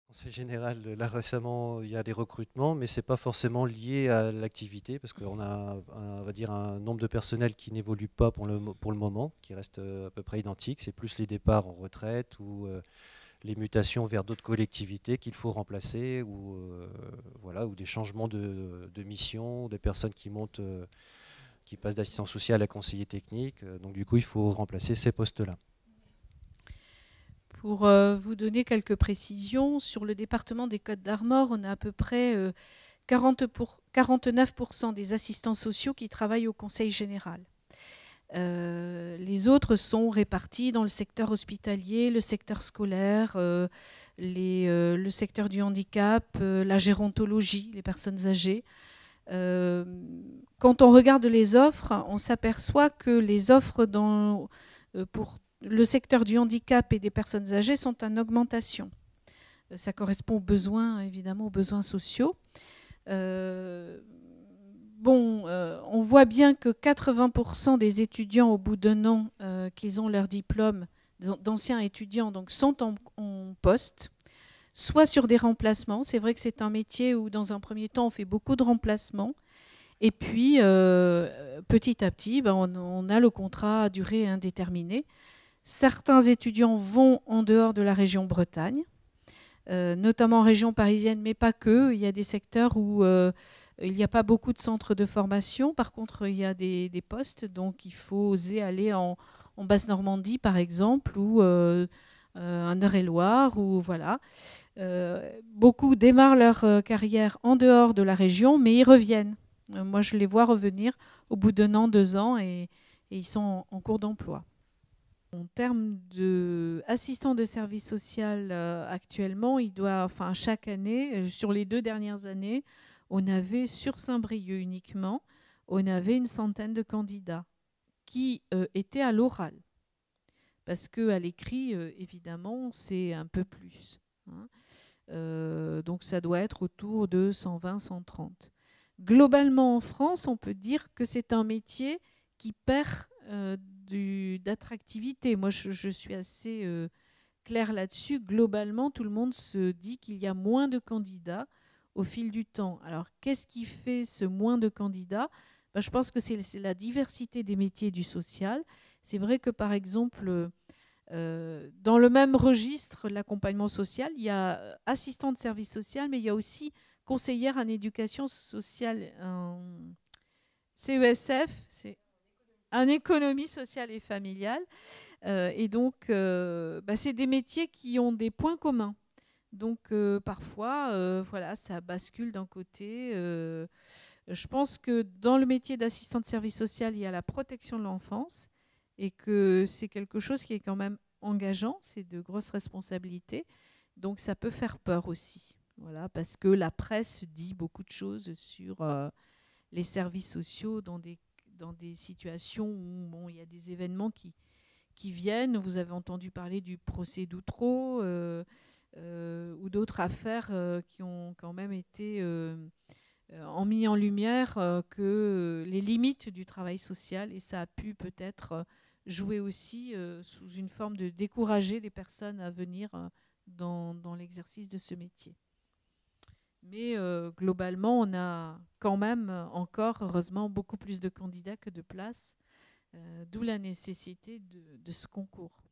Conseil général, là récemment, il y a des recrutements, mais c'est pas forcément lié à l'activité, parce qu'on a, on va dire, un nombre de personnel qui n'évolue pas pour le moment, qui reste à peu près identique. C'est plus les départs en retraite ou les mutations vers d'autres collectivités qu'il faut remplacer, ou voilà, ou des changements de mission, des personnes qui montent, qui passent d'assistant social à conseiller technique. Donc du coup, il faut remplacer ces postes-là. Pour vous donner quelques précisions, sur le département des Côtes-d'Armor, on a à peu près 49% des assistants sociaux qui travaillent au Conseil général. Les autres sont répartis dans le secteur hospitalier, le secteur scolaire, le secteur du handicap, la gérontologie, les personnes âgées. Euh, Quand on regarde les offres, on s'aperçoit que les offres pour le secteur du handicap et des personnes âgées sont en augmentation. Ça correspond aux besoins, évidemment, aux besoins sociaux. Euh, on voit bien que 80% des étudiants, au bout d'un an qu'ils ont leur diplôme, d'anciens étudiants, donc, sont en poste, soit sur des remplacements. C'est vrai que c'est un métier où, dans un premier temps, on fait beaucoup de remplacements. Et puis, petit à petit, on a le contrat à durée indéterminée. Certains étudiants vont en dehors de la région Bretagne, notamment en région parisienne, mais pas que. Il y a des secteurs où il n'y a pas beaucoup de centres de formation. Par contre, il y a des postes, donc il faut oser aller en Basse-Normandie, par exemple, ou en Eure-et-Loire, ou voilà. Beaucoup démarrent leur carrière en dehors de la région, mais ils reviennent. Moi, je les vois revenir au bout d'un an, 2 ans, et ils sont en cours d'emploi. En termes d'assistant de service social, actuellement, enfin, chaque année, sur les 2 dernières années, on avait sur Saint-Brieuc uniquement, on avait une centaine de candidats qui étaient à l'oral. Parce qu'à l'écrit, évidemment, c'est un peu plus, hein. Donc ça doit être autour de 120, 130. Globalement, en France, on peut dire que c'est un métier qui perd d'attractivité. Moi, je suis assez claire là-dessus. Globalement, tout le monde se dit qu'il y a moins de candidats au fil du temps. Alors, qu'est-ce qui fait ce moins de candidats? Je pense que c'est la diversité des métiers du social. C'est vrai que, par exemple, dans le même registre, l'accompagnement social, il y a assistant de service social, mais il y a aussi conseillère en éducation sociale, en CESF, c'est en économie sociale et familiale. Et donc, c'est des métiers qui ont des points communs. Donc, parfois, voilà, ça bascule d'un côté. Je pense que dans le métier d'assistant de service social, il y a la protection de l'enfance et que c'est quelque chose qui est quand même engageant, c'est de grosses responsabilités. Donc ça peut faire peur aussi. Voilà, parce que la presse dit beaucoup de choses sur les services sociaux dans des situations où il y a des événements qui viennent. Vous avez entendu parler du procès d'Outreau ou d'autres affaires qui ont quand même été ont mis en lumière que les limites du travail social, et ça a pu peut-être jouer aussi sous une forme de décourager les personnes à venir dans l'exercice de ce métier. Mais globalement, on a quand même encore, heureusement, beaucoup plus de candidats que de places, d'où la nécessité de ce concours.